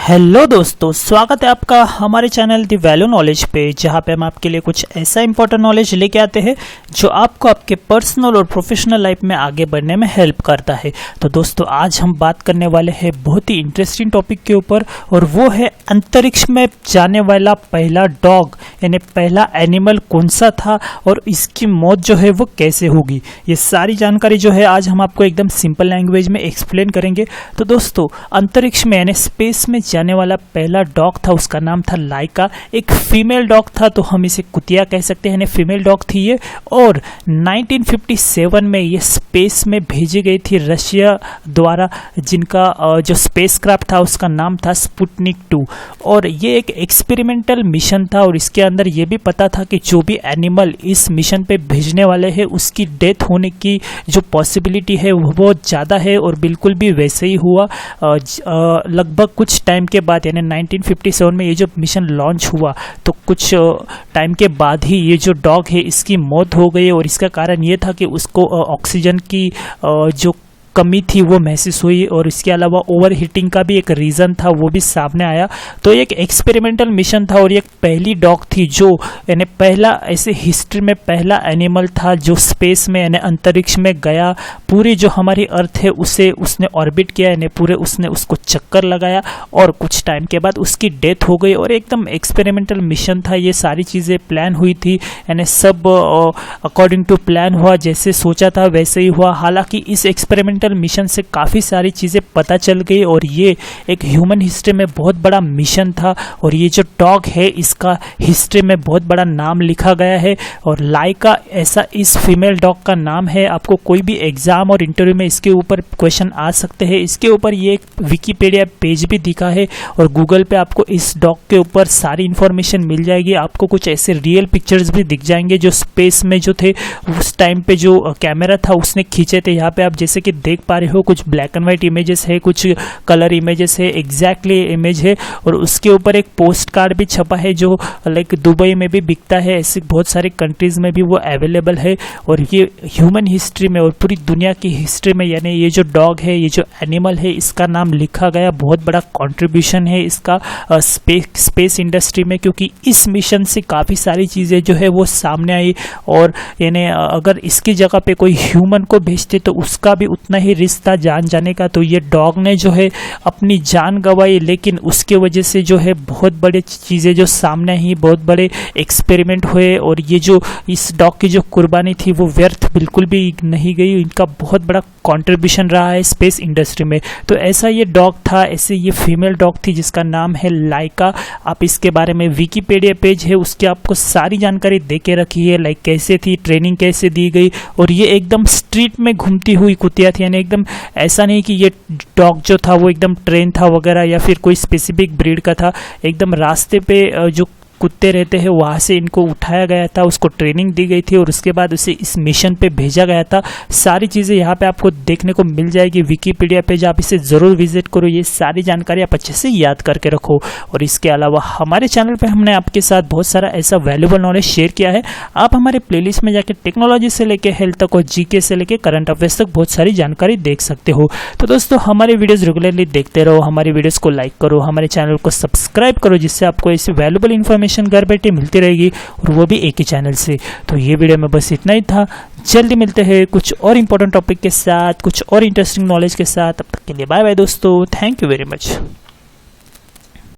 Hello दोस्तों, स्वागत है आपका हमारे चैनल दी वैल्यू नॉलेज पे, जहाँ पे हम आपके लिए कुछ ऐसा इंपॉर्टेंट नॉलेज लेके आते हैं जो आपको आपके पर्सनल और प्रोफेशनल लाइफ में आगे बढ़ने में हेल्प करता है। तो दोस्तों, आज हम बात करने वाले हैं बहुत ही इंटरेस्टिंग टॉपिक के ऊपर, और वो है अंतरिक्ष में जाने वाला पहला डॉग, यानी पहला एनिमल कौन सा था और इसकी मौत जो है वो कैसे होगी। ये सारी जानकारी जो है आज हम आपको एकदम सिंपल लैंग्वेज में एक्सप्लेन करेंगे। तो दोस्तों, अंतरिक्ष में यानी स्पेस में जाने वाला पहला डॉग था, उसका नाम था लाइका। एक फीमेल डॉग था, तो हम इसे कुतिया कह सकते हैं, फीमेल डॉग थी ये। और 1957 में ये स्पेस में भेजी गई थी रशिया द्वारा, जिनका जो स्पेसक्राफ्ट था उसका नाम था स्पुतनिक 2। और ये एक एक्सपेरिमेंटल मिशन था, और इसके अंदर ये भी पता था कि जो भी एनिमल इस मिशन पे भेजने वाले हैं उसकी डेथ होने की जो पॉसिबिलिटी है वो बहुत ज़्यादा है, और बिल्कुल भी वैसे ही हुआ। लगभग कुछ टाइम के बाद, यानी 1957 में ये जो मिशन लॉन्च हुआ, तो कुछ टाइम के बाद ही ये जो डॉग है इसकी मौत हो गई। और इसका कारण ये था कि उसको ऑक्सीजन की जो कमी थी वो महसूस हुई, और इसके अलावा ओवर हीटिंग का भी एक रीज़न था, वो भी सामने आया। तो एक एक्सपेरिमेंटल मिशन था, और ये पहली डॉग थी जो यानी पहला ऐसे हिस्ट्री में पहला एनिमल था जो स्पेस में यानी अंतरिक्ष में गया। पूरी जो हमारी अर्थ है उसे उसने ऑर्बिट किया, यानी पूरे उसने उसको चक्कर लगाया, और कुछ टाइम के बाद उसकी डेथ हो गई। और एकदम एक्सपेरिमेंटल मिशन था, ये सारी चीज़ें प्लान हुई थी, यानी सब अकॉर्डिंग टू प्लान हुआ, जैसे सोचा था वैसे ही हुआ। हालांकि इस एक्सपेरिमेंटल मिशन से काफ़ी सारी चीज़ें पता चल गई, और ये एक ह्यूमन हिस्ट्री में बहुत बड़ा मिशन था। और ये जो डॉग है इसका हिस्ट्री में बहुत बड़ा नाम लिखा गया है, और लाइका ऐसा इस फीमेल डॉग का नाम है। आपको कोई भी एग्जाम और इंटरव्यू में इसके ऊपर क्वेश्चन आ सकते हैं। इसके ऊपर ये एक विकिपीडिया पेज भी दिखा है, और गूगल पे आपको इस डॉग के ऊपर सारी इंफॉर्मेशन मिल जाएगी। आपको कुछ ऐसे रियल पिक्चर्स भी दिख जाएंगे जो स्पेस में जो थे उस टाइम पे जो कैमरा था उसने खींचे थे। यहाँ पे आप जैसे कि देख पा रहे हो, कुछ ब्लैक एंड व्हाइट इमेजेस है, कुछ कलर इमेजेस है, एग्जैक्टली इमेज है। और उसके ऊपर एक पोस्ट कार्ड भी छपा है जो लाइक दुबई में भी बिकता है, ऐसे बहुत सारे कंट्रीज में भी वो अवेलेबल है। और ये ह्यूमन हिस्ट्री में और पूरी दुनिया की हिस्ट्री में, यानी ये जो डॉग है, ये जो एनिमल है, इसका नाम लिखा गया। बहुत बड़ा कंट्रीब्यूशन है इसका स्पेस इंडस्ट्री में, क्योंकि इस मिशन से काफ़ी सारी चीज़ें जो है वो सामने आई। और यानी अगर इसकी जगह पे कोई ह्यूमन को भेजते तो उसका भी उतना ही रिस्क था जान जाने का। तो ये डॉग ने जो है अपनी जान गंवाई, लेकिन उसके वजह से जो है बहुत बड़े चीज़ें जो सामने आई, बहुत बड़े एक्सपेरिमेंट हुए। और ये जो इस डॉग की जो कुर्बानी थी वो व्यर्थ बिल्कुल भी नहीं गई, इनका बहुत बड़ा कंट्रीब्यूशन रहा है स्पेस इंडस्ट्री में। तो ऐसा ये डॉग था, ऐसे ये फीमेल डॉग थी जिसका नाम है लाइका। आप इसके बारे में विकिपीडिया पेज है, उसके आपको सारी जानकारी दे के रखी है, लाइक कैसे थी, ट्रेनिंग कैसे दी गई। और ये एकदम स्ट्रीट में घूमती हुई कुतिया थी, यानी एकदम ऐसा नहीं कि ये डॉग जो था वो एकदम ट्रेन था वगैरह या फिर कोई स्पेसिफिक ब्रीड का था। एकदम रास्ते पे जो कुत्ते रहते हैं वहाँ से इनको उठाया गया था, उसको ट्रेनिंग दी गई थी, और उसके बाद उसे इस मिशन पे भेजा गया था। सारी चीज़ें यहाँ पे आपको देखने को मिल जाएगी विकिपीडिया पेज, आप इसे ज़रूर विजिट करो। ये सारी जानकारी आप अच्छे से याद करके रखो। और इसके अलावा हमारे चैनल पे हमने आपके साथ बहुत सारा ऐसा वैल्यूबल नॉलेज शेयर किया है। आप हमारे प्लेलिस्ट में जाकर टेक्नोलॉजी से लेकर हेल्थ तक और जीके से लेकर करंट अफेयर्स तक बहुत सारी जानकारी देख सकते हो। तो दोस्तों, हमारे वीडियोज़ रेगुलरली देखते रहो, हमारे वीडियोज़ को लाइक करो, हमारे चैनल को सब्सक्राइब करो, जिससे आपको ऐसी वैल्यूबल इन्फॉर्मेशन घर बैठे मिलती रहेगी, और वो भी एक ही चैनल से। तो ये वीडियो में बस इतना ही था। जल्दी मिलते हैं कुछ और इंपॉर्टेंट टॉपिक के साथ, कुछ और इंटरेस्टिंग नॉलेज के साथ। तब तक के लिए बाय बाय दोस्तों, थैंक यू वेरी मच।